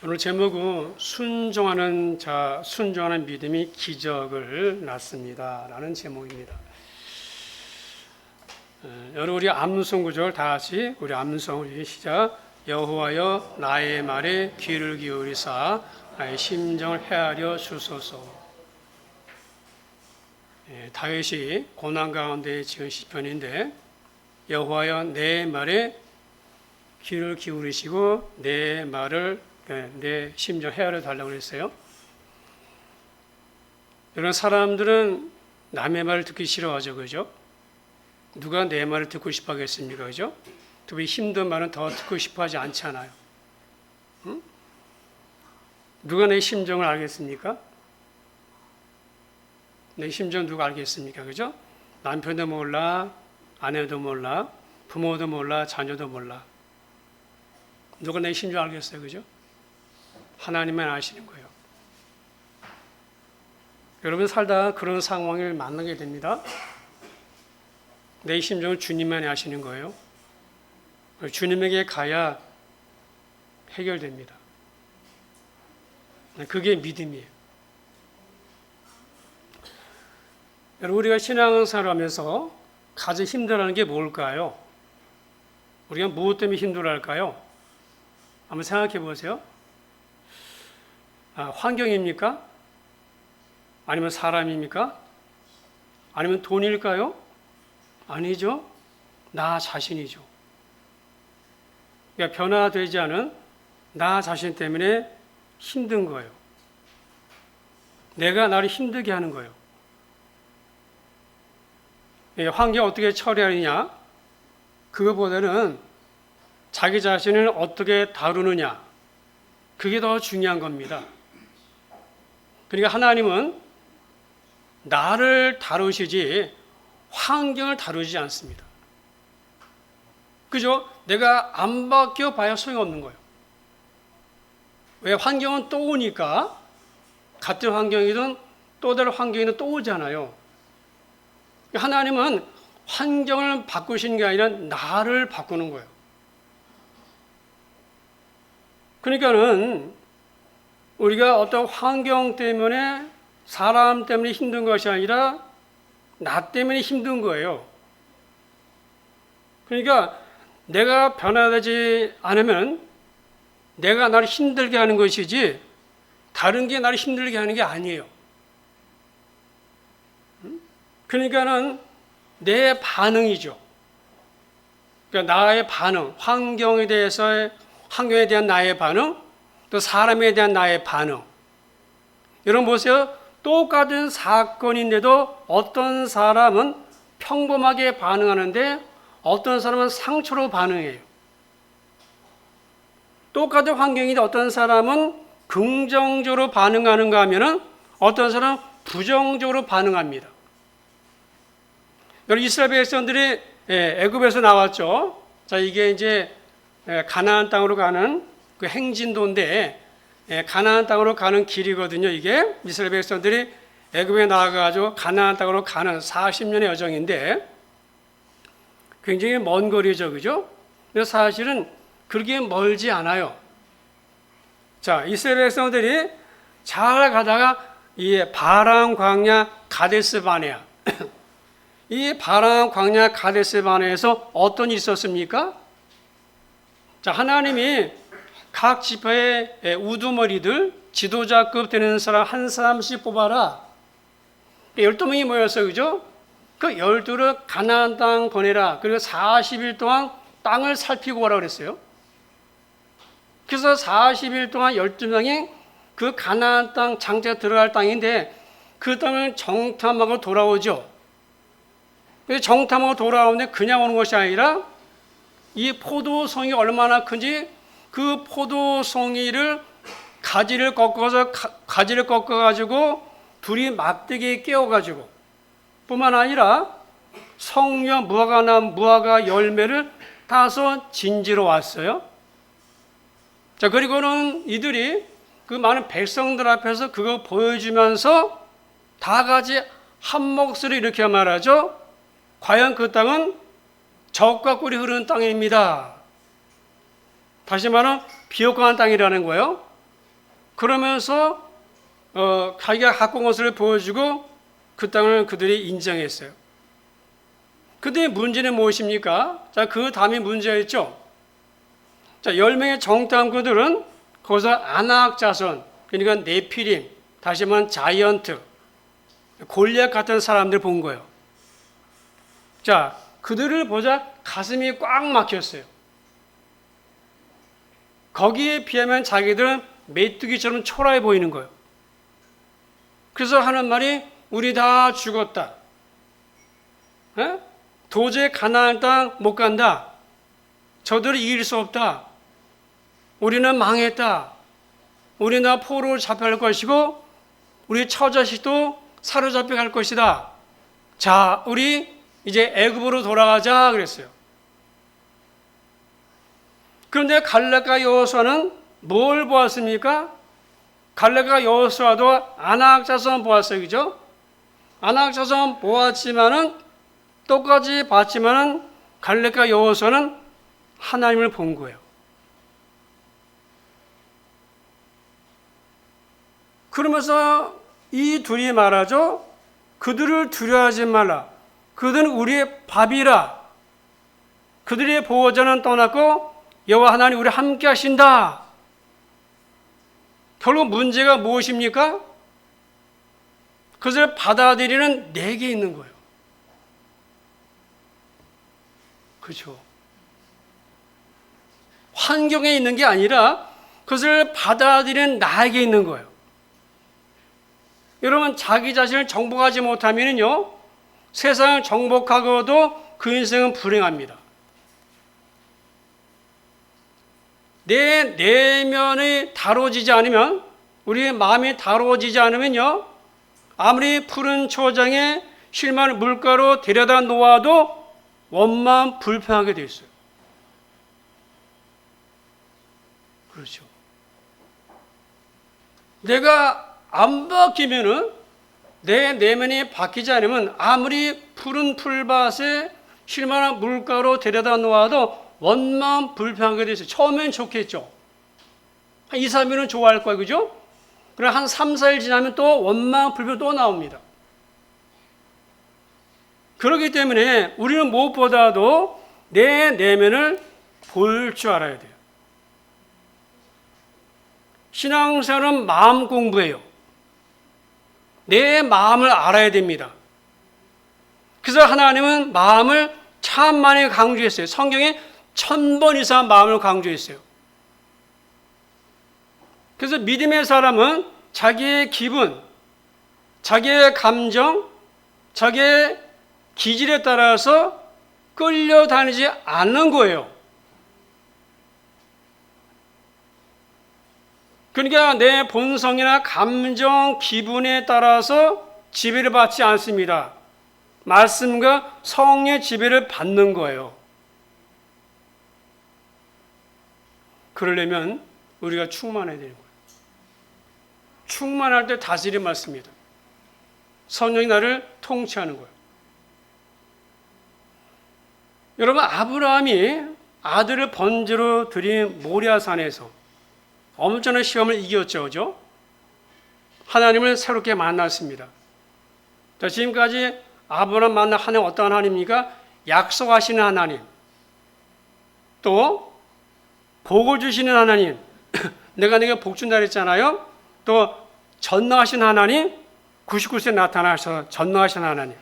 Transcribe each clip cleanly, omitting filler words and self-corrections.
오늘 제목은 순종하는 믿음이 기적을 낳습니다 라는 제목입니다. 여러분 우리 암송 구절 다 같이 우리 암송 시작. 여호와여 나의 말에 귀를 기울이사 나의 심정을 헤아려 주소서. 다윗이 고난 가운데 지은 시편인데 여호와여 내 말에 귀를 기울이시고 내 말을 내 심정 헤아려 달라고 그랬어요. 이런 사람들은 남의 말을 듣기 싫어하죠, 그죠? 누가 내 말을 듣고 싶어 하겠습니까, 그죠? 특히 힘든 말은 더 듣고 싶어 하지 않잖아요. 응? 누가 내 심정을 알겠습니까? 내 심정 누가 알겠습니까, 그죠? 남편도 몰라, 아내도 몰라, 부모도 몰라, 자녀도 몰라. 누가 내 심정 알겠어요, 그죠? 하나님만 아시는 거예요. 여러분 살다가 그런 상황을 만나게 됩니다. 내 심정을 주님만이 아시는 거예요. 주님에게 가야 해결됩니다. 그게 믿음이에요. 여러분 우리가 신앙생활을 하면서 가장 힘들어하는 게 뭘까요? 우리가 무엇 때문에 힘들어할까요? 한번 생각해 보세요. 환경입니까? 아니면 사람입니까? 아니면 돈일까요? 아니죠. 나 자신이죠. 그러니까 변화되지 않은 나 자신 때문에 힘든 거예요. 내가 나를 힘들게 하는 거예요. 환경 어떻게 처리하느냐? 그거보다는 자기 자신을 어떻게 다루느냐? 그게 더 중요한 겁니다. 그러니까 하나님은 나를 다루시지 환경을 다루지 않습니다. 그죠? 내가 안 바뀌어 봐야 소용없는 거예요. 왜? 환경은 또 오니까 같은 환경이든 또 다른 환경이든 또 오잖아요. 하나님은 환경을 바꾸시는 게 아니라 나를 바꾸는 거예요. 그러니까는 우리가 어떤 환경 때문에 사람 때문에 힘든 것이 아니라 나 때문에 힘든 거예요. 그러니까 내가 변화되지 않으면 내가 나를 힘들게 하는 것이지 다른 게 나를 힘들게 하는 게 아니에요. 그러니까는 내 반응이죠. 그러니까 나의 반응, 환경에 대한 나의 반응, 또 사람에 대한 나의 반응. 여러분 보세요. 똑같은 사건인데도 어떤 사람은 평범하게 반응하는데 어떤 사람은 상처로 반응해요. 똑같은 환경인데 어떤 사람은 긍정적으로 반응하는가 하면은 어떤 사람은 부정적으로 반응합니다. 여러분 이스라엘 백성들이 애굽에서 나왔죠. 자, 이게 이제 가나안 땅으로 가는 그 행진도인데 가나안 땅으로 가는 길이거든요. 이게 이스라엘 백성들이 애굽에 나와가지고 가나안 땅으로 가는 40년의 여정인데 굉장히 먼 거리죠, 그죠? 근데 사실은 그렇게 멀지 않아요. 자, 이스라엘 백성들이 잘 가다가 이 바람 광야 가데스 바네아 이 바람 광야 가데스 바네아에서 어떤 일이 있었습니까? 자, 하나님이 각 지파의 우두머리들 지도자급 되는 사람 한 사람씩 뽑아라. 12명이 모였어요, 그죠? 그 12를 가나안 땅 보내라. 그리고 40일 동안 땅을 살피고 오라 그랬어요. 그래서 40일 동안 12명이 그 가나안 땅 장차 들어갈 땅인데 그 땅을 정탐하고 돌아오죠. 그래서 정탐하고 돌아오는데 그냥 오는 것이 아니라 이 포도송이 얼마나 큰지 그 포도송이를 가지를 꺾어가지고 둘이 막대기에 끼워가지고 뿐만 아니라 성녀 무화과 열매를 따서 진지로 왔어요. 자, 그리고는 이들이 그 많은 백성들 앞에서 그거 보여주면서 다 같이 한 목소리 이렇게 말하죠. 과연 그 땅은 젖과 꿀이 흐르는 땅입니다. 다시 말하면 비옥한 땅이라는 거예요. 그러면서 자기가 갖고 온 것을 보여주고 그 땅을 그들이 인정했어요. 그들의 문제는 무엇입니까? 자, 그 다음에 문제였죠. 자, 10명의 정탐꾼들은 거기서 아낙 자손, 그러니까 네피림, 다시 말하면 자이언트, 골리앗 같은 사람들 본 거예요. 자, 그들을 보자 가슴이 꽉 막혔어요. 거기에 비하면 자기들은 메뚜기처럼 초라해 보이는 거예요. 그래서 하는 말이 우리 다 죽었다. 에? 도저히 가나안 땅 못 간다. 저들을 이길 수 없다. 우리는 망했다. 우리 다 포로로 잡혀갈 것이고 우리 처자식도 사로잡혀 갈 것이다. 자, 우리 이제 애굽으로 돌아가자 그랬어요. 그런데 갈렙과 여호수아는 뭘 보았습니까? 갈렙과 여호수아도 아낙 자손 보았어요. 그죠? 아낙 자손 보았지만은 똑같이 봤지만은 갈렙과 여호수아는 하나님을 본 거예요. 그러면서 이 둘이 말하죠. 그들을 두려워하지 말라. 그들은 우리의 밥이라. 그들의 보호자는 떠났고 여호와 하나님 우리 함께 하신다. 결국 문제가 무엇입니까? 그것을 받아들이는 내게 있는 거예요. 그렇죠. 환경에 있는 게 아니라 그것을 받아들이는 나에게 있는 거예요. 여러분, 자기 자신을 정복하지 못하면요, 세상을 정복하고도 그 인생은 불행합니다. 내 내면이 다뤄지지 않으면, 우리의 마음이 다뤄지지 않으면요, 아무리 푸른 초장에 실만 물가로 데려다 놓아도 원만 불평하게 돼 있어요. 그렇죠. 내가 안 바뀌면은, 내 내면이 바뀌지 않으면 아무리 푸른 풀밭에 실만한 물가로 데려다 놓아도 원만 불평하게 돼 있어요. 처음엔 좋겠죠. 한 2, 3일은 좋아할 거예요. 그죠? 그럼 한 3, 4일 지나면 또 원망 불평 또 나옵니다. 그렇기 때문에 우리는 무엇보다도 내 내면을 볼 줄 알아야 돼요. 신앙생활은 마음 공부예요. 내 마음을 알아야 됩니다. 그래서 하나님은 마음을 참 많이 강조했어요. 성경에 1000번 이상 마음을 강조했어요. 그래서 믿음의 사람은 자기의 기분, 자기의 감정, 자기의 기질에 따라서 끌려다니지 않는 거예요. 그러니까 내 본성이나 감정, 기분에 따라서 지배를 받지 않습니다. 말씀과 성령의 지배를 받는 거예요. 그러려면 우리가 충만해야 되는 거예요. 충만할 때 다스림 맞습니다. 성령이 나를 통치하는 거예요. 여러분, 아브라함이 아들을 번제로 드린 모리아산에서 엄청난 시험을 이겼죠. 그죠? 하나님을 새롭게 만났습니다. 자, 지금까지 아브라함 만난 하나님 어떤 하나님입니까? 약속하시는 하나님, 또 복을 주시는 하나님, 내가 네게 복 준다 그랬잖아요. 또 전능하신 하나님, 99세 나타나셔서 전능하신 하나님.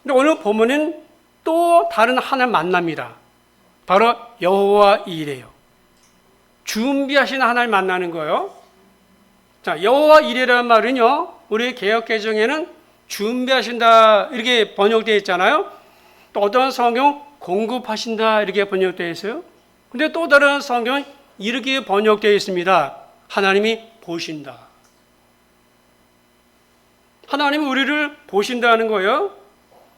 근데 오늘 보면은 또 다른 하나님 만납니다. 바로 여호와 이레요. 준비하신 하나님 만나는 거예요. 자, 여호와 이레라는 말은요, 우리 개역 개정에는 준비하신다 이렇게 번역되어 있잖아요. 또 어떤 성경 공급하신다 이렇게 번역되어 있어요. 근데 또 다른 성경은 이렇게 번역되어 있습니다. 하나님이 보신다. 하나님이 우리를 보신다는 거예요.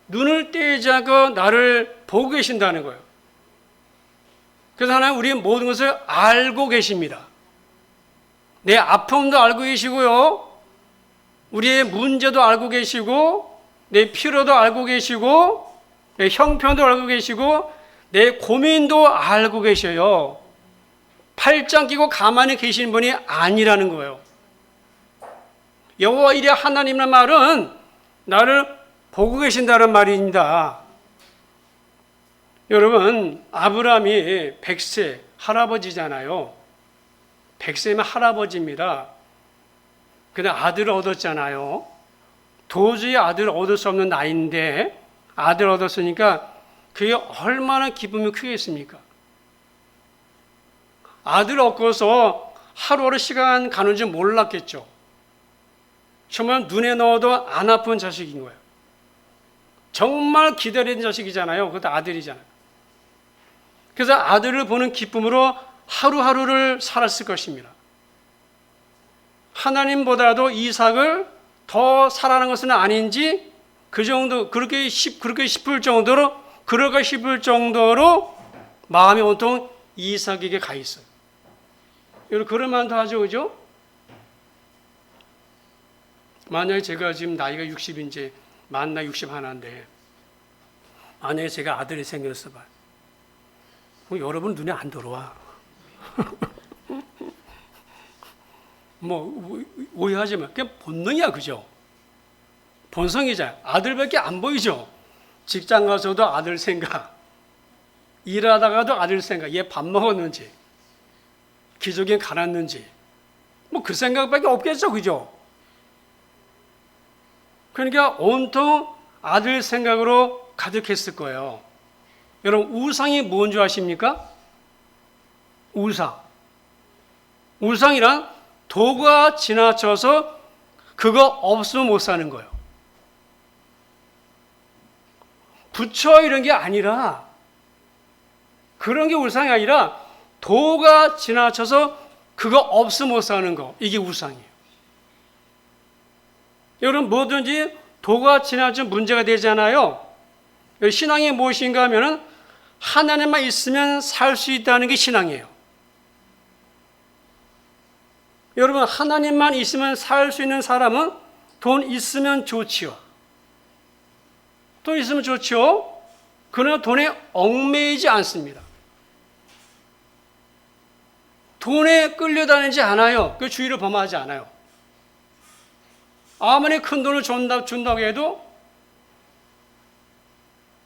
눈을 떼지 않고 나를 보고 계신다는 거예요. 그래서 하나님 우리의 모든 것을 알고 계십니다. 내 아픔도 알고 계시고요. 우리의 문제도 알고 계시고, 내 필요도 알고 계시고, 내 형편도 알고 계시고, 내 고민도 알고 계셔요. 팔짱 끼고 가만히 계시는 분이 아니라는 거예요. 여호와 이레 하나님이라는 말은 나를 보고 계신다는 말입니다. 여러분, 아브라함이 100세 할아버지잖아요. 100세면 할아버지입니다. 근데 아들을 얻었잖아요. 도저히 아들을 얻을 수 없는 나이인데 아들을 얻었으니까 그게 얼마나 기쁨이 크겠습니까? 아들을 얻고서 하루하루 시간 가는 줄 몰랐겠죠. 정말 눈에 넣어도 안 아픈 자식인 거예요. 정말 기다리는 자식이잖아요. 그것도 아들이잖아요. 그래서 아들을 보는 기쁨으로 하루하루를 살았을 것입니다. 하나님보다도 이삭을 더 사랑하는 것은 아닌지 그 정도 그렇게 싶을 정도로 그럴까 싶을 정도로 마음이 온통 이삭에게 가 있어요. 여러분 그럴만도 하죠, 그죠? 만약에 제가 지금 나이가 60인지 만나 61인데 만약에 제가 아들이 생겼어 봐요. 여러분 눈에 안 들어와. 뭐 오해하지 마. 그냥 본능이야, 그죠? 본성이잖아. 아들밖에 안 보이죠. 직장 가서도 아들 생각, 일하다가도 아들 생각. 얘 밥 먹었는지, 기저귀 갈았는지, 뭐 그 생각밖에 없겠죠, 그죠? 그러니까 온통 아들 생각으로 가득했을 거예요. 여러분 우상이 뭔 줄 아십니까? 우상이란 도가 지나쳐서 그거 없으면 못 사는 거예요. 부처 이런 게 아니라 그런 게 우상이 아니라 도가 지나쳐서 그거 없으면 못 사는 거. 이게 우상이에요. 여러분 뭐든지 도가 지나쳐 문제가 되잖아요. 신앙이 무엇인가 하면은 하나님만 있으면 살 수 있다는 게 신앙이에요. 여러분 하나님만 있으면 살 수 있는 사람은 돈 있으면 좋지요. 돈 있으면 좋지요. 그러나 돈에 얽매이지 않습니다. 돈에 끌려다니지 않아요. 그 주의를 범하지 않아요. 아무리 큰 돈을 준다고 해도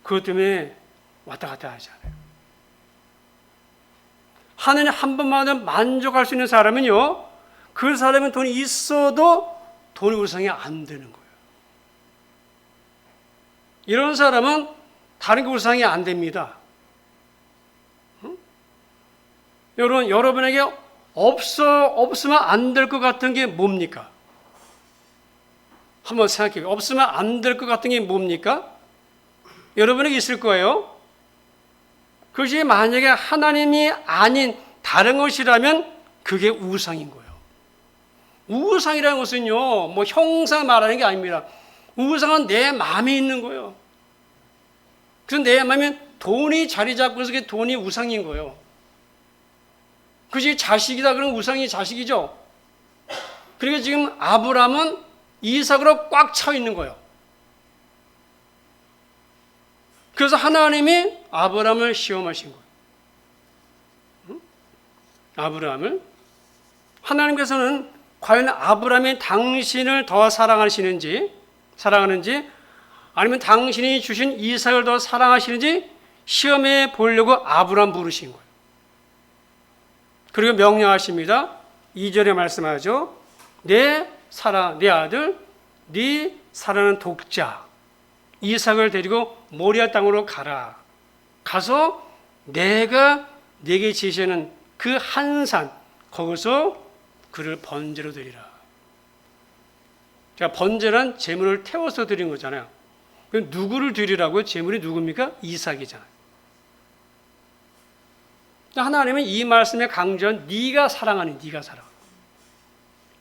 그것 때문에 왔다 갔다 하지 않아요. 하나님 한 번만은 만족할 수 있는 사람은요, 그 사람은 돈이 있어도 돈이 우상이 안 되는 거예요. 이런 사람은 다른 게 우상이 안 됩니다. 응? 여러분에게 없으면 안 될 것 같은 게 뭡니까? 한번 생각해요. 없으면 안 될 것 같은 게 뭡니까? 여러분에게 있을 거예요. 그것이 만약에 하나님이 아닌 다른 것이라면 그게 우상인 거예요. 우상이라는 것은요, 뭐 형상 말하는 게 아닙니다. 우상은 내 마음에 있는 거예요. 그래서 내 마음에 돈이 자리 잡고 있어서 그게 돈이 우상인 거예요. 그것이 자식이다 그러면 우상이 자식이죠. 그러니까 지금 아브라함은 이삭으로 꽉 차 있는 거예요. 그래서 하나님이 아브라함을 시험하신 거예요. 응? 아브라함을 하나님께서는 과연 아브라함이 당신을 더 사랑하는지 아니면 당신이 주신 이삭을 더 사랑하시는지 시험해 보려고 아브라함 부르신 거예요. 그리고 명령하십니다. 2절에 말씀하죠. 내 아들, 네 사랑하는 독자 이삭을 데리고 모리아 땅으로 가라. 가서 내가 네게 지시하는 그 한 산 거기서 그를 번제로 드리라. 그러니까 번제란 제물을 태워서 드린 거잖아요. 그럼 누구를 드리라고요? 제물이 누굽니까? 이삭이잖아요. 하나님은 이 말씀에 강조한 네가 사랑하는 네가 사랑.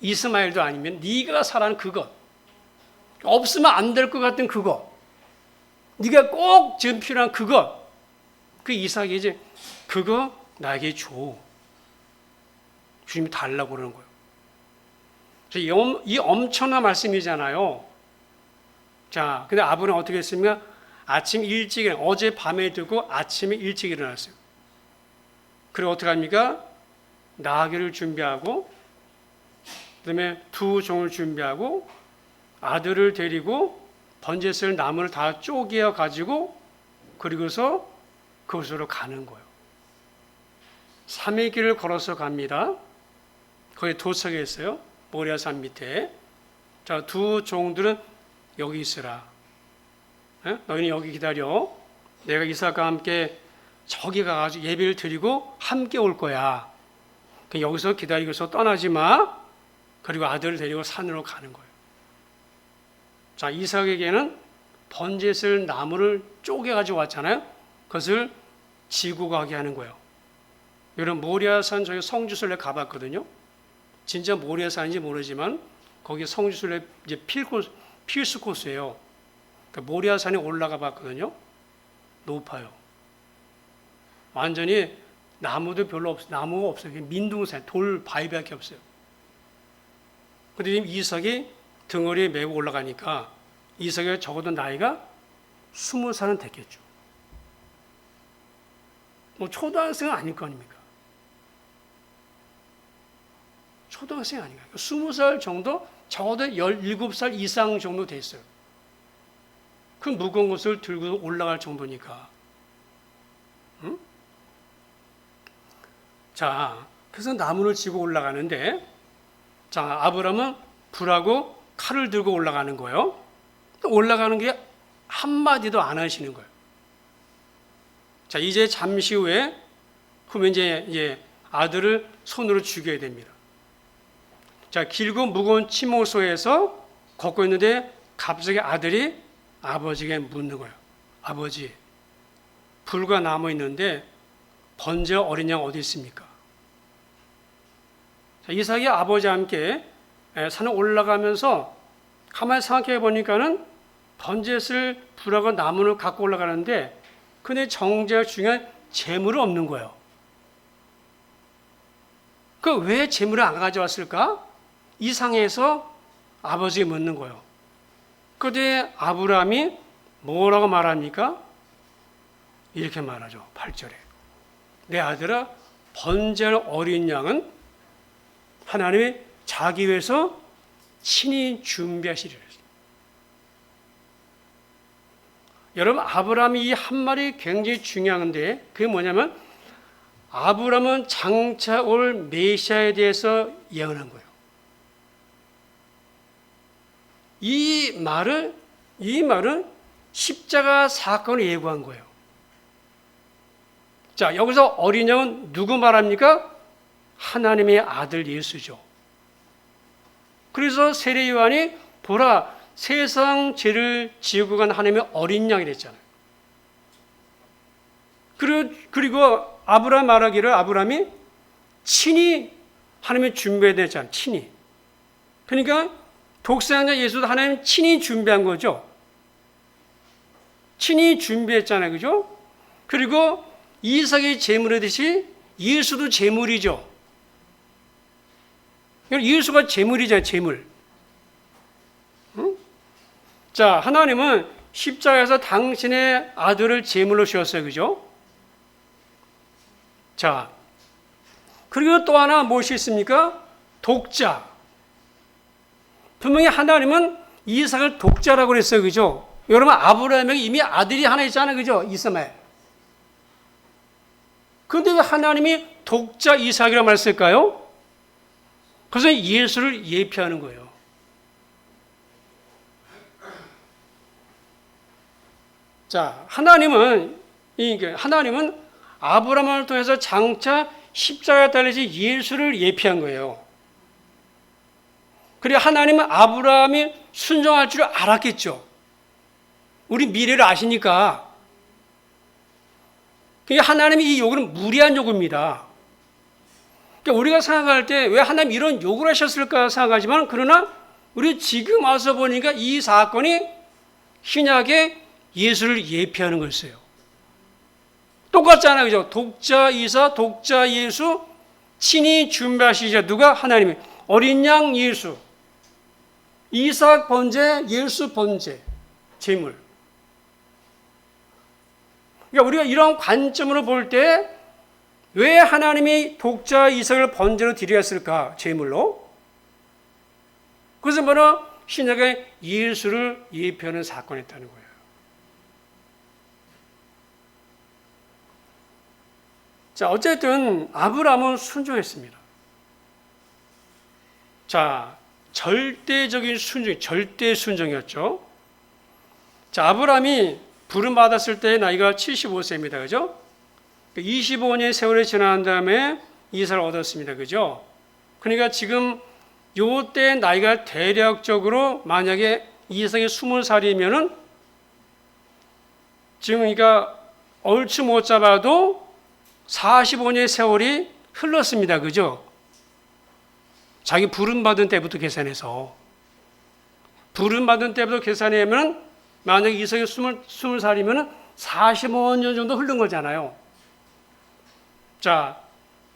이스마엘도 아니면 네가 사랑하는 그것. 없으면 안 될 것 같은 그것. 네가 꼭 지금 필요한 그것. 그 이삭이지. 그거 나에게 줘. 주님이 달라고 그러는 거예요. 이 엄청난 말씀이잖아요. 자, 근데 아브라함은 어떻게 했습니까? 아침 일찍 어제 밤에 듣고 아침에 일찍 일어났어요. 그리고 어떻게 합니까? 나귀를 준비하고 그다음에 두 종을 준비하고 아들을 데리고 번제쓸 나무를 다 쪼개어 가지고 그리고서 그곳으로 가는 거예요. 3일 길을 걸어서 갑니다. 거기 도착했어요. 모리아산 밑에. 자, 두 종들은 여기 있으라. 너희는 여기 기다려. 내가 이삭과 함께 저기 가가지고 예배를 드리고 함께 올 거야. 여기서 기다리고서 떠나지 마. 그리고 아들을 데리고 산으로 가는 거예요. 자, 이삭에게는 번제 쓸 나무를 쪼개가지고 왔잖아요. 그것을 지고 가게 하는 거예요. 여러분, 모리아산 저희 성지순례 가봤거든요. 진짜 모리아산인지 모르지만 거기 성지순례 이제 필수 코스예요. 그러니까 모리아산에 올라가 봤거든요. 높아요. 완전히 나무도 별로 없어요. 나무가 없어요. 민둥산, 돌 바위밖에 없어요. 근데 이삭이 등어리에 메고 올라가니까 이삭이 적어도 나이가 20살은 됐겠죠. 뭐 초등학생은 아닐 거 아닙니까? 초등학생 아닌가요? 20살 정도, 적어도 17살 이상 정도 됐어요. 그 무거운 것을 들고 올라갈 정도니까. 응? 자, 그래서 나무를 지고 올라가는데, 자, 아브라함은 불하고 칼을 들고 올라가는 거예요. 올라가는 게 한마디도 안 하시는 거예요. 자, 이제 잠시 후에, 그러면 이제 아들을 손으로 죽여야 됩니다. 자, 길고 무거운 치모소에서 걷고 있는데 갑자기 아들이 아버지에게 묻는 거예요. 아버지, 불과 남아 있는데 번제 어린 양 어디 있습니까? 자, 이삭이 아버지와 함께 산에 올라가면서 가만히 생각해 보니까는 번제 쓸 불하고 나무를 갖고 올라가는데 근데 정작 중요한 재물은 없는 거예요. 그 왜 재물을 안 가져왔을까? 이 상에서 아버지가 묻는 거예요. 그때 아브라함이 뭐라고 말합니까? 이렇게 말하죠. 8절에. 내 아들아, 번제할 어린 양은 하나님이 자기 위해서 친히 준비하시리라. 여러분, 아브라함이 이 한 말이 굉장히 중요한데 그게 뭐냐면 아브라함은 장차 올 메시아에 대해서 예언한 거예요. 이 말은 십자가 사건을 예고한 거예요. 자, 여기서 어린 양은 누구 말합니까? 하나님의 아들 예수죠. 그래서 세례 요한이 보라, 세상 죄를 지고 간 하나님의 어린 양이 됐잖아요. 그리고 아브라함 말하기를 아브라함이 친히 하나님의 준비해야 되잖아요. 친히. 그러니까 독생자 예수도 하나님 친히 준비한 거죠. 친히 준비했잖아요. 그죠? 그리고 이삭이 제물이듯이 예수도 제물이죠. 예수가 제물이잖아요. 제물. 응? 자, 하나님은 십자가에서 당신의 아들을 제물로 주셨어요. 그죠? 자, 그리고 또 하나 무엇이 있습니까? 독자. 분명히 하나님은 이삭을 독자라고 그랬어요. 그죠? 여러분, 아브라함에게 이미 아들이 하나 있잖아요. 그죠? 이스마엘. 그런데 왜 하나님이 독자 이삭이라고 말했을까요? 그래서 예수를 예표하는 거예요. 자, 하나님은 아브라함을 통해서 장차 십자가에 달리신 예수를 예표한 거예요. 그리고 하나님은 아브라함이 순종할 줄 알았겠죠. 우리 미래를 아시니까. 하나님이 이 요구는 무리한 요구입니다. 그러니까 우리가 생각할 때 왜 하나님 이런 요구를 하셨을까 생각하지만 그러나 우리 지금 와서 보니까 이 사건이 신약의 예수를 예표하는 거였어요. 똑같잖아요. 그죠? 독자 이사, 독자 예수, 친히 준비하시자. 누가? 하나님이. 어린 양 예수. 이삭 번제, 예수 번제. 제물. 그러니까 우리가 이런 관점으로 볼 때 왜 하나님이 독자 이삭을 번제로 드려야 했을까? 제물로. 그것은 바로 신약의 예수를 예표하는 사건이었다는 거예요. 자, 어쨌든 아브라함은 순종했습니다. 자, 절대적인 순종, 절대 순종이었죠. 자, 아브라함이 부름 받았을 때 나이가 75세입니다. 그죠? 25년의 세월이 지난 다음에 이삭을 얻었습니다. 그죠? 그러니까 지금 요때 나이가 대략적으로 만약에 이삭이 20살이면은 지금 그러니까 얼추 못 잡아도 45년의 세월이 흘렀습니다. 그죠? 자기 부름받은 때부터 계산해서. 부름받은 때부터 계산하면 만약에 이삭이 20살이면 45년 정도 흐른 거잖아요. 자,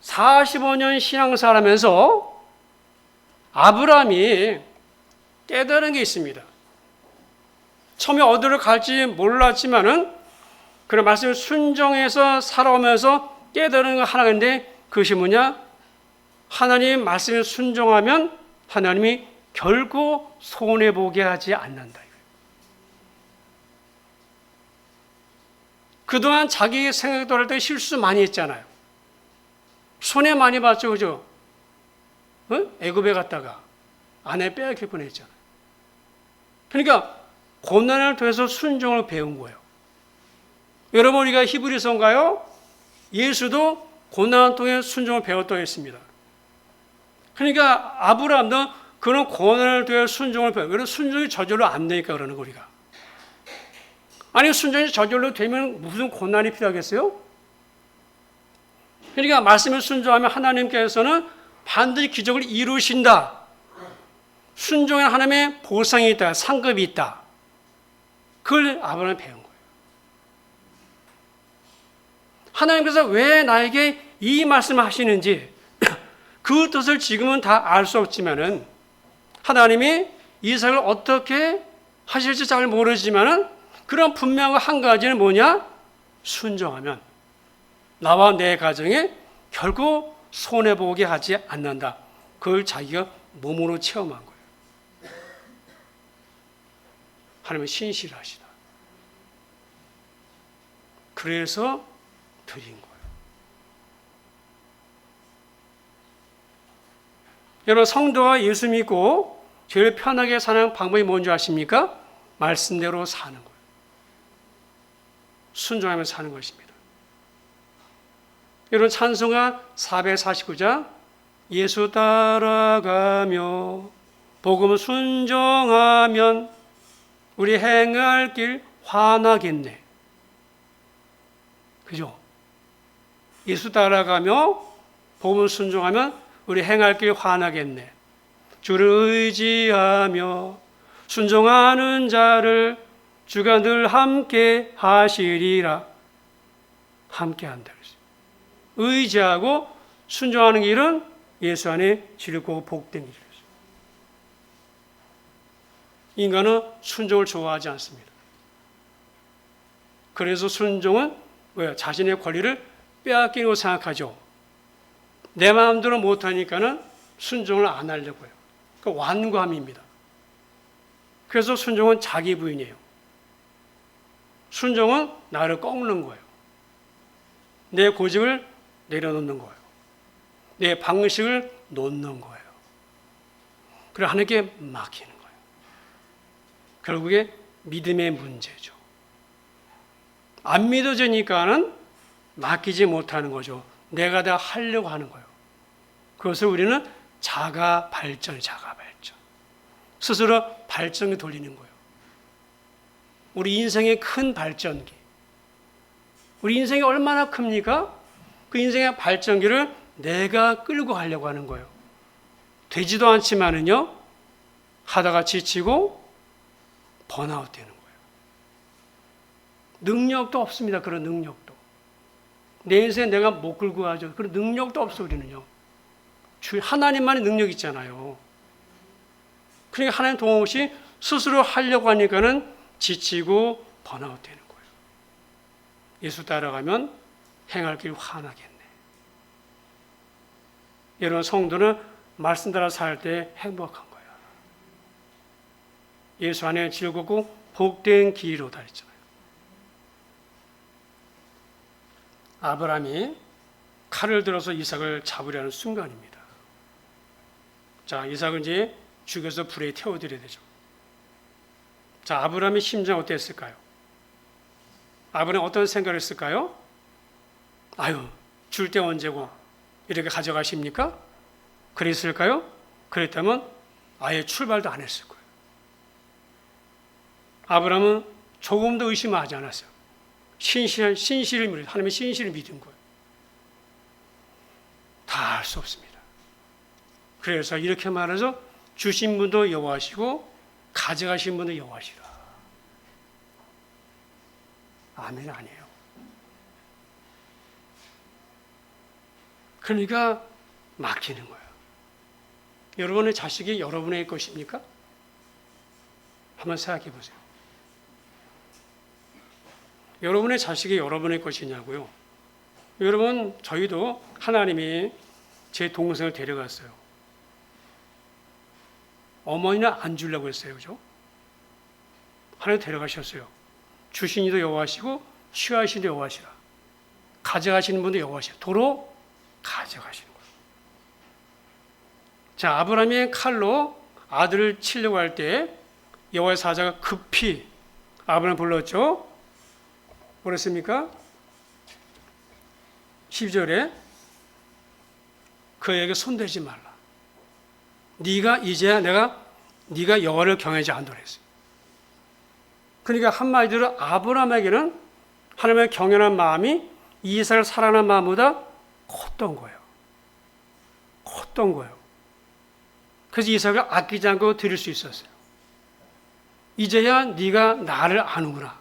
45년 신앙생활 하면서 아브라함이 깨달은 게 있습니다. 처음에 어디로 갈지 몰랐지만은 그런 말씀을 순종해서 살아오면서 깨달은 거 하나가 있는데 그것이 뭐냐? 하나님 말씀에 순종하면 하나님이 결코 손해보게 하지 않는다. 그동안 자기 생각도 할 때 실수 많이 했잖아요. 손해 많이 봤죠, 그죠? 애굽에 갔다가 아내 빼앗길 뻔했잖아요. 그러니까 고난을 통해서 순종을 배운 거예요. 여러분 우리가 히브리서인가요? 예수도 고난을 통해 순종을 배웠다고 했습니다. 그러니까 아브라함도 그런 고난을 통해 순종을 배워요. 그래서 순종이 저절로 안 되니까 그러는 거 우리가. 아니 순종이 저절로 되면 무슨 고난이 필요하겠어요? 그러니까 말씀을 순종하면 하나님께서는 반드시 기적을 이루신다. 순종에 하나님의 보상이 있다. 상급이 있다. 그걸 아브라함이 배운 거예요. 하나님께서 왜 나에게 이 말씀을 하시는지 그 뜻을 지금은 다 알 수 없지만은 하나님이 이삭을 어떻게 하실지 잘 모르지만은 그런 분명한 한 가지는 뭐냐? 순종하면 나와 내 가정에 결코 손해보게 하지 않는다. 그걸 자기가 몸으로 체험한 거예요. 하나님은 신실하시다. 그래서 드린 거예요. 여러분 성도가 예수 믿고 제일 편하게 사는 방법이 뭔지 아십니까? 말씀대로 사는 거예요. 순종하며 사는 것입니다. 여러분 찬송가 449장 예수 따라가며 복음 순종하면 우리 행할 길 환하겠네. 그죠? 예수 따라가며 복음 순종하면 우리 행할 길 환하겠네. 주를 의지하며 순종하는 자를 주가 늘 함께 하시리라. 함께 한다. 의지하고 순종하는 길은 예수 안에 즐겁고 복된 길이었어요. 인간은 순종을 좋아하지 않습니다. 그래서 순종은 왜? 자신의 권리를 빼앗기고 생각하죠. 내 마음대로 못하니까는 순종을 안 하려고 해요. 그 완고함입니다. 그래서 순종은 자기 부인이에요. 순종은 나를 꺾는 거예요. 내 고집을 내려놓는 거예요. 내 방식을 놓는 거예요. 그리고 하나님께 맡기는 거예요. 결국에 믿음의 문제죠. 안 믿어지니까는 맡기지 못하는 거죠. 내가 다 하려고 하는 거예요. 그것을 우리는 자가 발전. 스스로 발전기 돌리는 거예요. 우리 인생의 큰 발전기. 우리 인생이 얼마나 큽니까? 그 인생의 발전기를 내가 끌고 가려고 하는 거예요. 되지도 않지만은요, 하다가 지치고 번아웃 되는 거예요. 능력도 없습니다. 그런 능력도. 내 인생 내가 못 끌고 가죠. 그런 능력도 없어, 우리는요. 하나님만의 능력이 있잖아요. 그러니까 하나님 도움 없이 스스로 하려고 하니까는 지치고 번아웃 되는 거예요. 예수 따라가면 행할 길 환하겠네. 여러분 성도는 말씀 따라 살 때 행복한 거야. 예수 안에 즐겁고 복된 길이로다 했잖아요. 아브라함이 칼을 들어서 이삭을 잡으려는 순간입니다. 자, 이삭을 이제 죽여서 불에 태워드려야 되죠. 자, 아브라함의 심정 어땠을까요? 아브라함 어떤 생각을 했을까요? 아유, 줄 때 언제고 이렇게 가져가십니까? 그랬을까요? 그랬다면 아예 출발도 안 했을 거예요. 아브라함은 조금도 의심하지 않았어요. 신실을 믿어요. 하나님의 신실을 믿은 거예요. 다 할 수 없습니다. 그래서 이렇게 말해서 주신 분도 여호와시고 가져가신 분도 여호와시라. 아멘 아니에요. 그러니까 맡기는 거예요. 여러분의 자식이 여러분의 것입니까? 한번 생각해 보세요. 여러분의 자식이 여러분의 것이냐고요? 여러분, 저희도 하나님이 제 동생을 데려갔어요. 어머니는 안 주려고 했어요. 그죠? 하나님 데려가셨어요. 주신 이도 여호와시고 취하신 이도 여호와시라. 가져가시는 분도 여호와시라. 도로 가져가시는 거예요. 자, 아브라함이 칼로 아들을 치려고 할 때 여호와의 사자가 급히 아브라함을 불렀죠. 뭐랬습니까? 12절에 그에게 손대지 말라. 네가 이제야 네가 여호와를 경외하지 않도록 했어요. 그러니까 한마디로 아브라함에게는 하나님의 경외하는 마음이 이삭을 사랑하는 마음보다 컸던 거예요. 컸던 거예요. 그래서 이삭을 아끼지 않고 드릴 수 있었어요. 이제야 네가 나를 아는구나.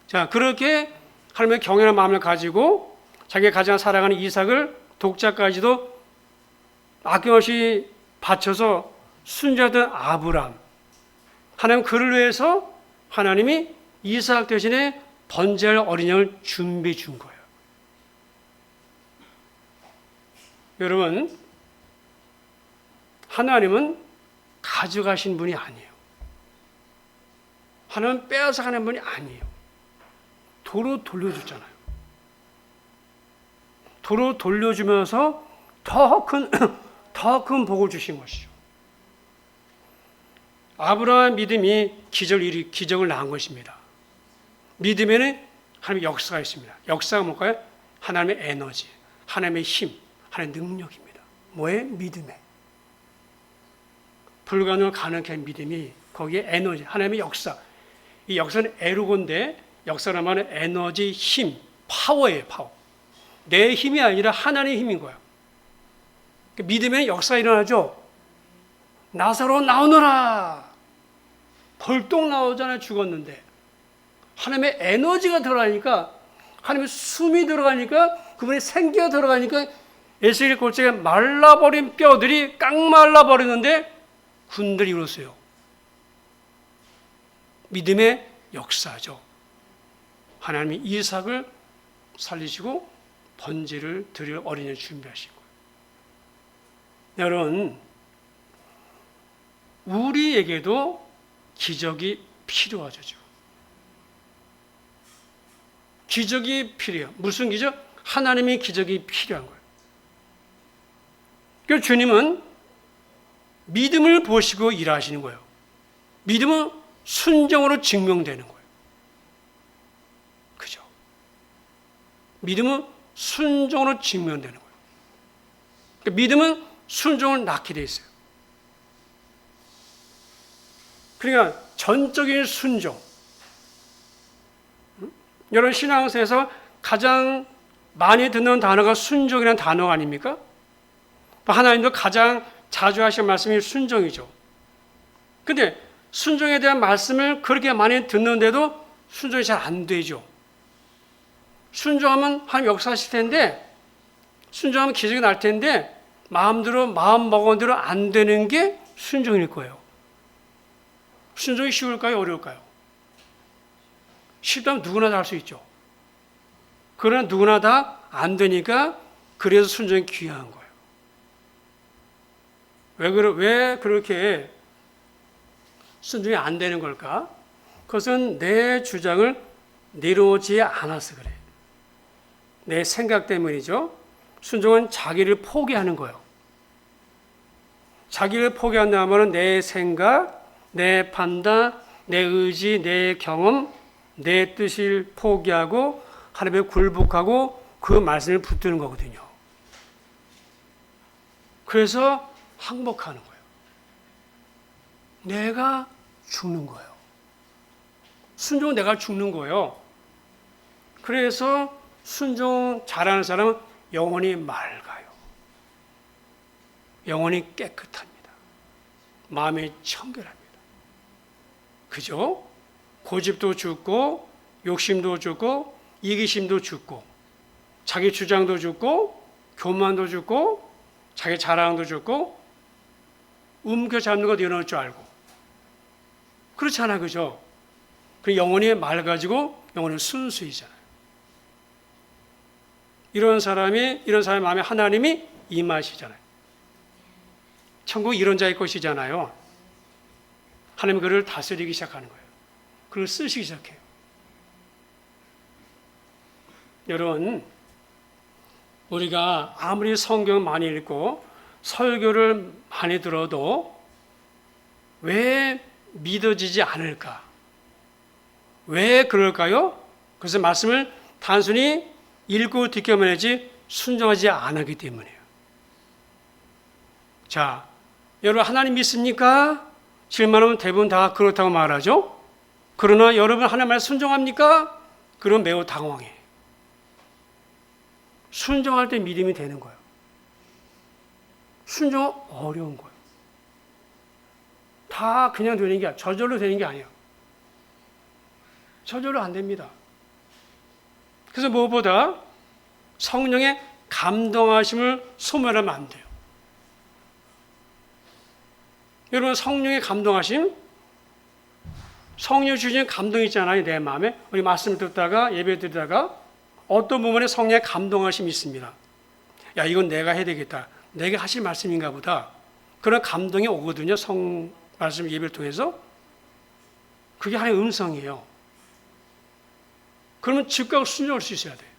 자, 그렇게 하나님의 경외하는 마음을 가지고 자기가 가장 사랑하는 이삭을 독자까지도 아낌없이 바쳐서 순종하던 아브라함. 하나님 그를 위해서 하나님이 이삭 대신에 번제할 어린 양을 준비해 준 거예요. 여러분, 하나님은 가져가신 분이 아니에요. 하나님은 빼앗아가는 분이 아니에요. 도로 돌려줬잖아요. 도로 돌려주면서 더 큰 복을 주신 것이죠. 아브라함의 믿음이 기적을 낳은 것입니다. 믿음에는 하나님의 역사가 있습니다. 역사가 뭘까요? 하나님의 에너지, 하나님의 힘, 하나님의 능력입니다. 뭐에? 믿음에. 불가능을 가능케 한 믿음이 거기에 에너지, 하나님의 역사. 이 역사는 에르고인데 역사란 말은 에너지, 힘, 파워예요. 파워. 내 힘이 아니라 하나님의 힘인 거예요. 믿음의 역사가 일어나죠. 나사로 나오너라. 벌떡 나오잖아요. 죽었는데. 하나님의 에너지가 들어가니까, 하나님의 숨이 들어가니까, 그분의 생기가 들어가니까 에스겔 골짜기에 말라버린 뼈들이 깡 말라버리는데 군들이 이뤘어요. 믿음의 역사죠. 하나님이 이삭을 살리시고 번제를 드릴 어린이를 준비하시고. 여러분, 우리에게도 기적이 필요하죠. 기적이 필요해요. 무슨 기적? 하나님의 기적이 필요한 거예요. 그래서 주님은 믿음을 보시고 일하시는 거예요. 믿음은 순종으로 증명되는 거예요. 그죠? 믿음은 순종으로 증명되는 거예요. 그러니까 믿음은 순종을 낳게 돼 있어요. 그러니까 전적인 순종. 여러분 신앙생에서 가장 많이 듣는 단어가 순종이라는 단어가 아닙니까? 하나님도 가장 자주 하신 말씀이 순종이죠. 근데 순종에 대한 말씀을 그렇게 많이 듣는데도 순종이 잘 안 되죠. 순종하면 하나님 역사하실 텐데, 순종하면 기적이 날 텐데 마음대로 마음 먹은 대로 안 되는 게 순종일 거예요. 순종이 쉬울까요? 어려울까요? 쉽다면 누구나 다 할 수 있죠. 그러나 누구나 다 안 되니까 그래서 순종이 귀한 거예요. 왜 그렇게 순종이 안 되는 걸까? 그것은 내 주장을 내려오지 않아서 그래. 내 생각 때문이죠. 순종은 자기를 포기하는 거예요. 자기를 포기한다면 내 생각, 내 판단, 내 의지, 내 경험, 내 뜻을 포기하고 하나님에 굴복하고 그 말씀을 붙드는 거거든요. 그래서 항복하는 거예요. 내가 죽는 거예요. 순종은 내가 죽는 거예요. 그래서 순종 잘하는 사람은 영혼이 맑아요. 영혼이 깨끗합니다. 마음이 청결합니다. 그죠? 고집도 죽고 욕심도 죽고 이기심도 죽고 자기 주장도 죽고 교만도 죽고 자기 자랑도 죽고 움켜잡는 거 내려놓을 줄 알고 그렇잖아, 그죠? 그 영혼이 맑아지고 영혼은 순수이잖아요. 이런 사람의 마음에 하나님이 임하시잖아요. 천국 이런 자의 것이잖아요. 하나님이 그를 다스리기 시작하는 거예요. 그를 쓰시기 시작해요. 여러분, 우리가 아무리 성경 많이 읽고 설교를 많이 들어도 왜 믿어지지 않을까? 왜 그럴까요? 그래서 말씀을 단순히 읽고 듣기만 하지 순종하지 않았기 때문이에요. 자, 여러분 하나님 믿습니까? 질문하면 대부분 다 그렇다고 말하죠. 그러나 여러분 하나님 말 순종합니까? 그럼 매우 당황해. 순종할 때 믿음이 되는 거예요. 순종은 어려운 거예요. 다 그냥 되는 게 저절로 되는 게 아니에요. 저절로 안 됩니다. 그래서 무엇보다 성령의 감동하심을 소멸하면 안 돼요. 여러분 성령의 감동하심, 성령 주신 감동이 있잖아요. 내 마음에. 우리 말씀 듣다가 예배 드리다가 어떤 부분에 성령의 감동하심이 있습니다. 야, 이건 내가 해야 되겠다. 내가 하실 말씀인가 보다. 그런 감동이 오거든요. 말씀 예배를 통해서. 그게 하나의 음성이에요. 그러면 즉각 순종할 수 있어야 돼요.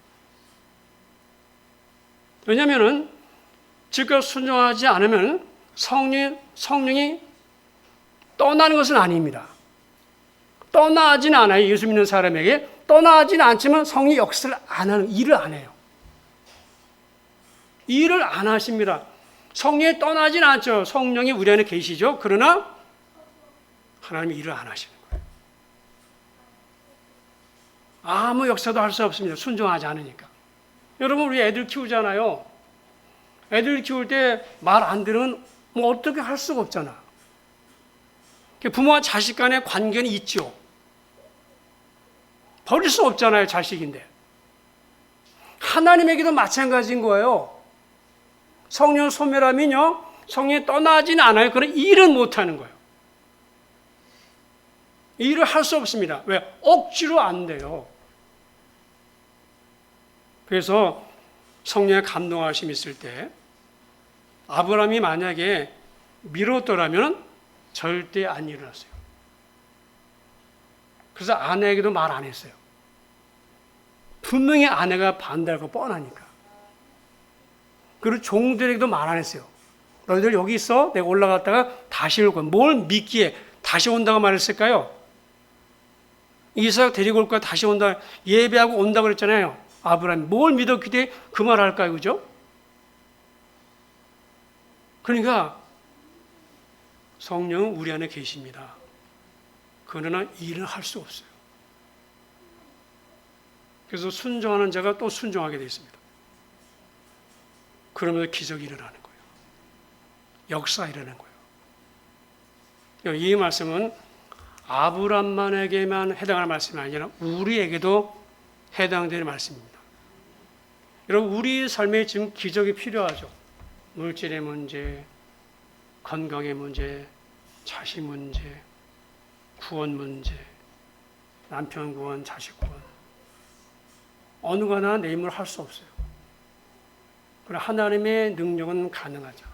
왜냐하면 즉각 순종하지 않으면 성령이 떠나는 것은 아닙니다. 떠나지는 않아요. 예수 믿는 사람에게 떠나지는 않지만 성령이 역사를 안 하는, 일을 안 해요. 일을 안 하십니다. 성령이 떠나지는 않죠. 성령이 우리 안에 계시죠. 그러나 하나님이 일을 안 하시는 거예요. 아무 역사도 할 수 없습니다. 순종하지 않으니까. 여러분 우리 애들 키우잖아요. 애들 키울 때 말 안 들으면 뭐 어떻게 할 수가 없잖아. 부모와 자식 간의 관계는 있죠. 버릴 수 없잖아요. 자식인데. 하나님에게도 마찬가지인 거예요. 성령 소멸하면요. 성령이 떠나지는 않아요. 그런 일은 못하는 거예요. 일을 할 수 없습니다. 왜? 억지로 안 돼요. 그래서 성령의 감동하심이 있을 때 아브라함이 만약에 미뤘더라면 절대 안 일어났어요. 그래서 아내에게도 말 안 했어요. 분명히 아내가 반대할 거 뻔하니까. 그리고 종들에게도 말 안 했어요. 너희들 여기 있어. 내가 올라갔다가 다시 올 거야. 뭘 믿기에 다시 온다고 말했을까요? 이삭 데리고 올 거야. 다시 온다. 예배하고 온다고 그랬잖아요. 아브라함이 뭘 믿었기 때문에 그 말 할까요? 그죠? 그러니까 성령은 우리 안에 계십니다. 그러나 일을 할 수 없어요. 그래서 순종하는 자가 또 순종하게 되어 있습니다. 그러면서 기적이 일어나는 거예요. 역사 일어나는 거예요. 이 말씀은 아브람만에게만 해당하는 말씀이 아니라 우리에게도 해당되는 말씀입니다. 여러분 우리 삶에 지금 기적이 필요하죠. 물질의 문제, 건강의 문제, 자식 문제, 구원 문제, 남편 구원, 자식 구원. 어느 거나 내 힘으로 할 수 없어요. 그러나 하나님의 능력은 가능하죠.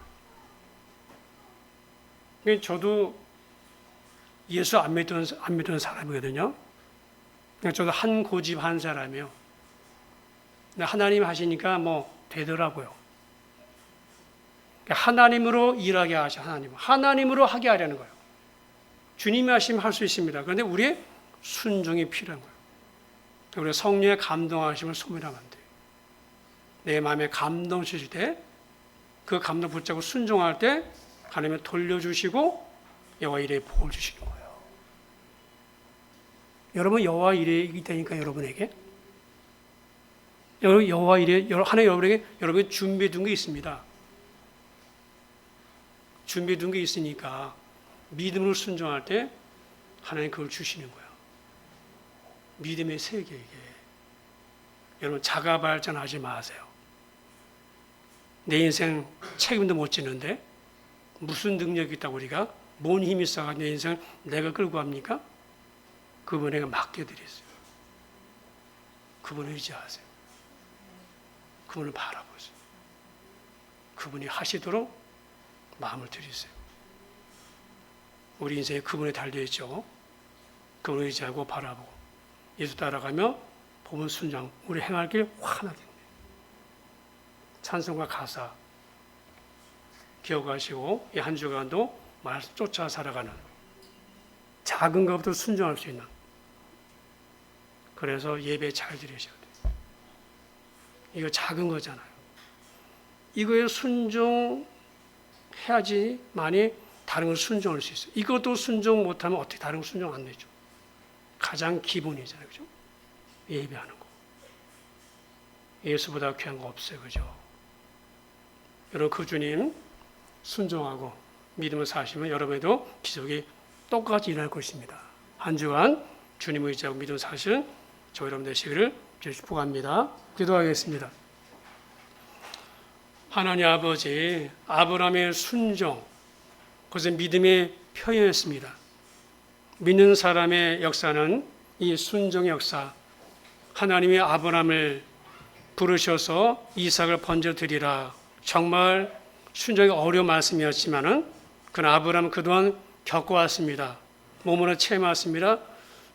저도 예수 안 믿던 사람이거든요. 저도 한 고집 한 사람이에요. 하나님 하시니까 뭐 되더라고요. 하나님으로 일하게 하셔. 하나님으로 하게 하려는 거예요. 주님이 하시면 할 수 있습니다. 그런데 우리의 순종이 필요한 거예요. 우리 성령의 감동하심을 소멸하면 안 돼요. 내 마음에 감동 주실 때 그 감동 붙잡고 순종할 때 하나님이 돌려주시고 여호와 일에 복을 주시는 거예요. 여러분 여호와 일에 있다니까 여러분에게 여호와 일에 하나님 여러분에게 여러분이 준비해둔 게 있습니다. 준비해둔 게 있으니까 믿음으로 순종할 때 하나님 그걸 주시는 거예요. 믿음의 세계 이게. 여러분 자가 발전하지 마세요. 내 인생 책임도 못 지는데 무슨 능력이 있다고 우리가 뭔 힘이 있어가 내 인생을 내가 끌고 갑니까? 그분에게 맡겨드렸어요. 그분을 의지하세요. 그분을 바라보세요. 그분이 하시도록 마음을 들이세요. 우리 인생에 그분에 달려있죠. 그분을 의지하고 바라보고 예수 따라가며 복음 순종 우리 행할 길 하나 됩니다. 찬송과 가사 기억하시고 이 한 주간도 말씀 쫓아 살아가는 작은 것부터 순종할 수 있는 그래서 예배 잘 드리셔야 돼요. 이거 작은 거잖아요. 이거에 순종해야지만이 다른 걸 순종할 수 있어요. 이것도 순종 못하면 어떻게 다른 걸 순종 안 되죠. 가장 기본이잖아요. 그죠? 예배하는 거. 예수보다 귀한 거 없어요. 그죠? 여러분 그 주님 순종하고 믿음을 사시면 여러분에도 기적이 똑같이 일어날 것입니다. 한 주간 주님을 의지하고 믿음을 사시는 저 여러분 되시기를 축복합니다. 기도하겠습니다. 하나님 아버지, 아브라함의 순종, 그것은 믿음의 표현이었습니다. 믿는 사람의 역사는 이 순종의 역사, 하나님이 아브라함을 부르셔서 이삭을 번져드리라. 정말 순종이 어려운 말씀이었지만은 그러나 아브라함은 그동안 겪어왔습니다. 몸으로 체험했습니다.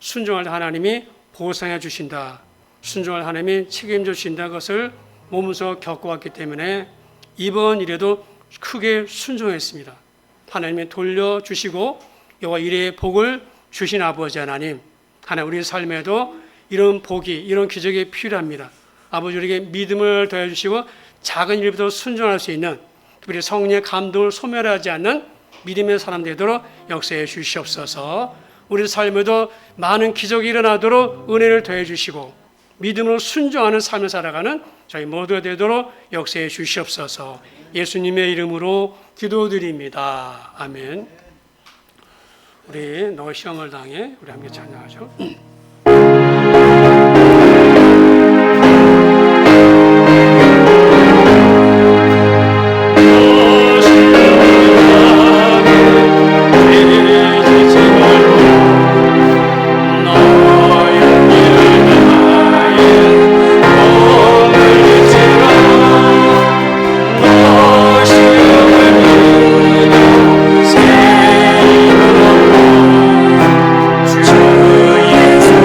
순종할 때 하나님이 보상해 주신다. 순종할 하나님이 책임져 주신다. 것을 몸으로 겪어왔기 때문에 이번 일에도 크게 순종했습니다. 하나님이 돌려주시고 여호와 일의 복을 주신 아버지 하나님, 하나님 우리 삶에도 이런 복이 이런 기적이 필요합니다. 아버지 우리에게 믿음을 더해주시고 작은 일부터 순종할 수 있는 특별히 성령의 감동을 소멸하지 않는 믿음의 사람 되도록 역사해 주시옵소서. 우리 삶에도 많은 기적이 일어나도록 은혜를 더해 주시고 믿음으로 순종하는 삶을 살아가는 저희 모두가 되도록 역사해 주시옵소서. 예수님의 이름으로 기도드립니다. 아멘. 우리 너 시험을 당해 우리 함께 찬양하죠. 예수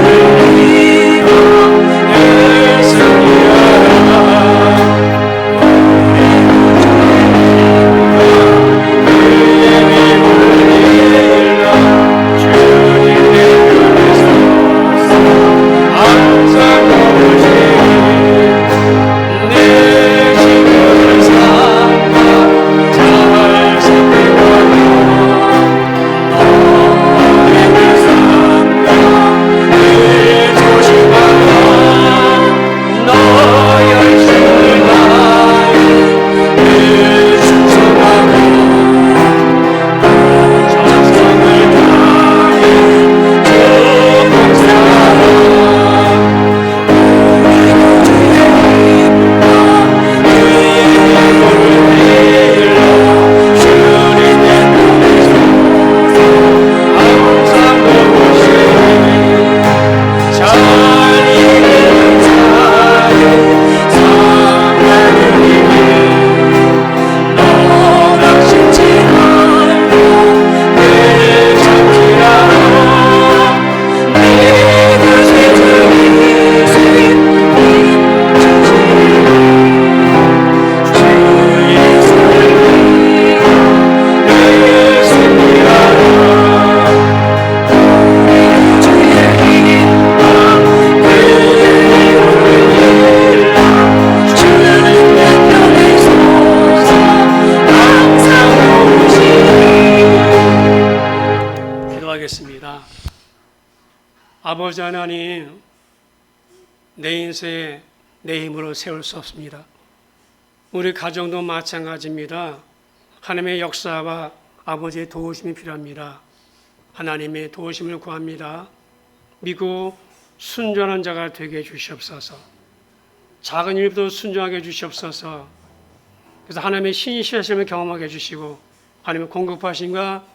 아버지 하나님, 내 인생에 내 힘으로 세울 수 없습니다. 우리 가정도 마찬가지입니다. 하나님의 역사와 아버지의 도우심이 필요합니다. 하나님의 도우심을 구합니다. 믿고 순전한 자가 되게 해주시옵소서. 작은 일도 순종하게 해주시옵소서. 그래서 하나님의 신실하심을 경험하게 해주시고 하나님의 공급하심과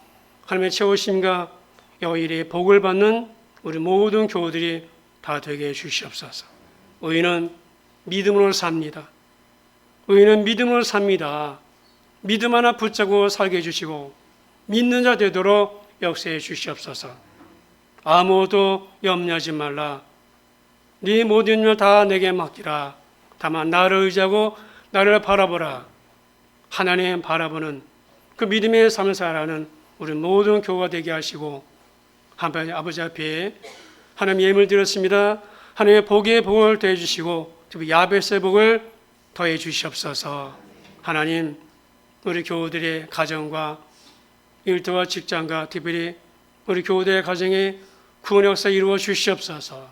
하나님의 채우심과 여일의 복을 받는 우리 모든 교우들이 다 되게 해주시옵소서. 의인은 믿음으로 삽니다. 의인은 믿음으로 삽니다. 믿음 하나 붙잡고 살게 해주시고 믿는 자 되도록 역사해 주시옵소서. 아무도 염려하지 말라. 네 모든 일 다 내게 맡기라. 다만 나를 의지하고 나를 바라보라. 하나님 바라보는 그 믿음의 삶을 살아가는 우리 모든 교우가 되게 하시고 하나님 아버지 앞에 하나님 예물 드렸습니다. 하나님의 복의 복을 더해 주시고 특히 야베스의 복을 더해 주시옵소서. 하나님 우리 교우들의 가정과 일터와 직장과 특별히 우리 교우들의 가정에 구원의 역사 이루어 주시옵소서.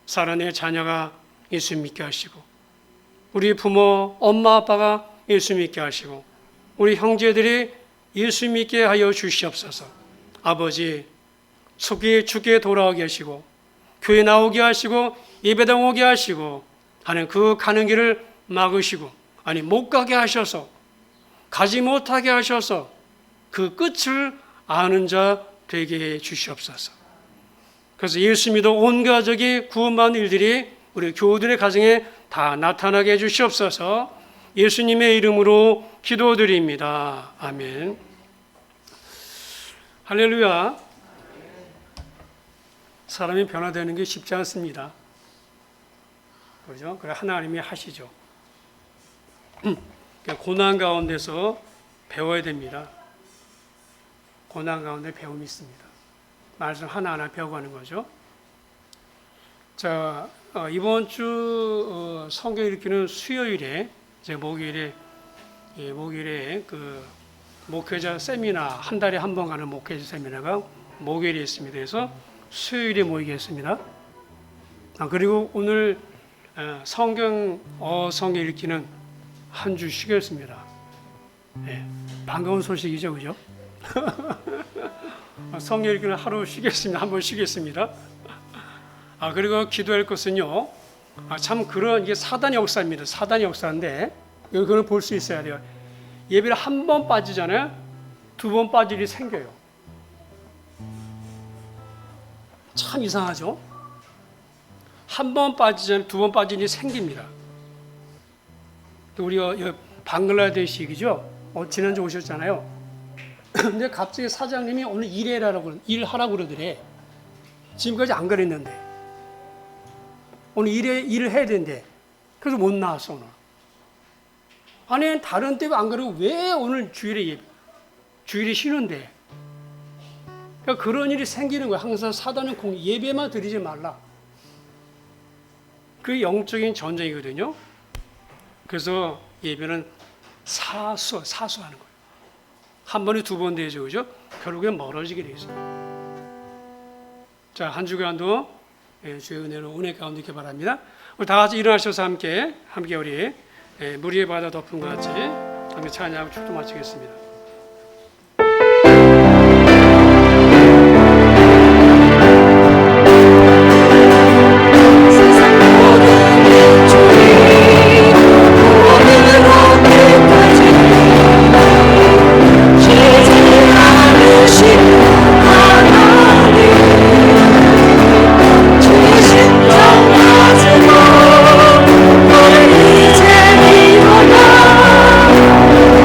사랑의 자녀가 예수 믿게 하시고 우리 부모, 엄마, 아빠가 예수 믿게 하시고 우리 형제들이 예수 믿게 하여 주시옵소서. 아버지 속히 주께 돌아오게 하시고 교회 나오게 하시고 예배당 오게 하시고 하는 그 가는 길을 막으시고 아니 못 가게 하셔서 가지 못하게 하셔서 그 끝을 아는 자 되게 해 주시옵소서. 그래서 예수 믿어 온 가족이 구원받는 일들이 우리 교우들의 가정에 다 나타나게 해 주시옵소서. 예수님의 이름으로 기도드립니다. 아멘. 할렐루야. 사람이 변화되는 게 쉽지 않습니다. 그렇죠? 그래 하나님이 하시죠. 고난 가운데서 배워야 됩니다. 고난 가운데 배움이 있습니다. 말씀 하나하나 배워가는 거죠. 자, 이번 주 성경 읽기는 수요일에 이제 목요일에 그 목회자 세미나 한 달에 한 번 가는 목회자 세미나가 목요일에 있습니다. 그래서 수요일에 모이겠습니다. 그리고 오늘 성경 읽기는 한 주 쉬겠습니다. 네, 반가운 소식이죠, 그죠? 성경 읽기는 하루 쉬겠습니다. 한 번 쉬겠습니다. 그리고 기도할 것은요. 참 그런 이게 사단의 역사입니다. 사단의 역사인데 그걸 볼 수 있어야 돼요. 예배를 한 번 빠지잖아요. 두 번 빠질 일이 생겨요. 참 이상하죠? 한 번 빠지잖아요. 두 번 빠질 일이 생깁니다. 우리가 방글라데시이죠? 지난주 오셨잖아요. 근데 갑자기 사장님이 오늘 일하라고 그러더래. 지금까지 안 그랬는데. 오늘 일을 해야 되는데. 그래서 못 나왔어, 오늘. 아니, 다른 때 안 그러고 왜 오늘 주일에 쉬는데. 그러니까 그런 일이 생기는 거야. 항상 사단은 예배만 드리지 말라. 그게 영적인 전쟁이거든요. 그래서 예배는 사수하는 거예요. 한 번에 두 번 되죠, 그죠? 결국엔 멀어지게 되어 있어요. 자, 한 주간도 주의 은혜로 은혜 가운데 있게 바랍니다. 우리 다 같이 일어나셔서 함께 우리 무리의 바다 덮은 것 같이 함께 찬양하고 축도 마치겠습니다.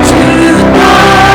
주다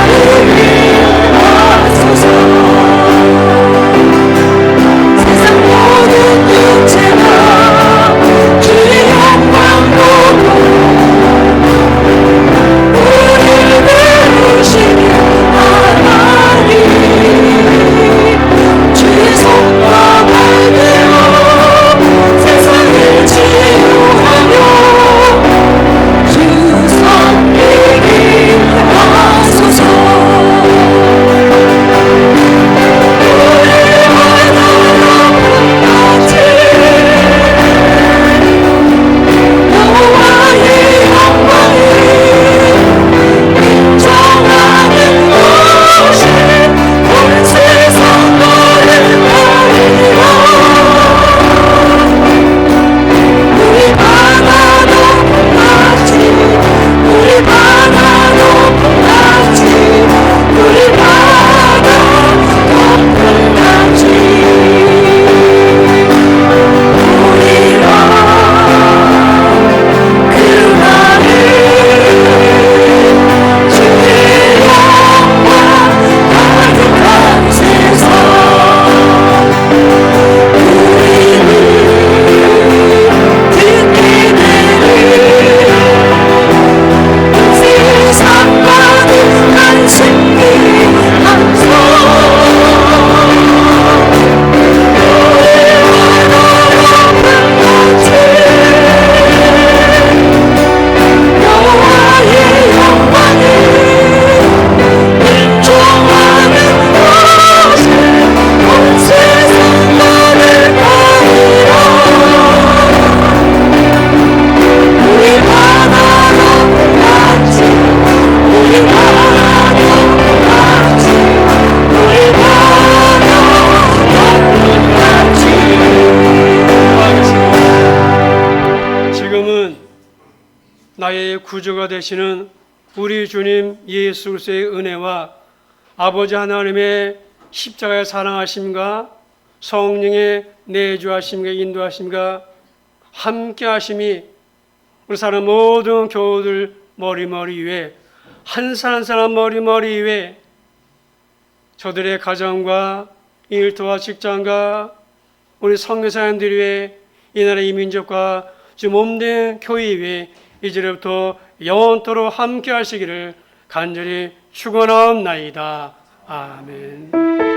나의 구주가 되시는 우리 주님 예수 그리스도의 은혜와 아버지 하나님의 십자가의 사랑하심과 성령의 내주하심과 인도하심과 함께 하심이 우리 사람 모든 교우들 머리머리 위에 한 사람 한 사람 머리머리 위에 저들의 가정과 일터와 직장과 우리 선교사님들 위에 이 나라 이 민족과 주 몸된 교회 위에 이제부터 영원토록 함께 하시기를 간절히 축원하옵나이다. 아멘.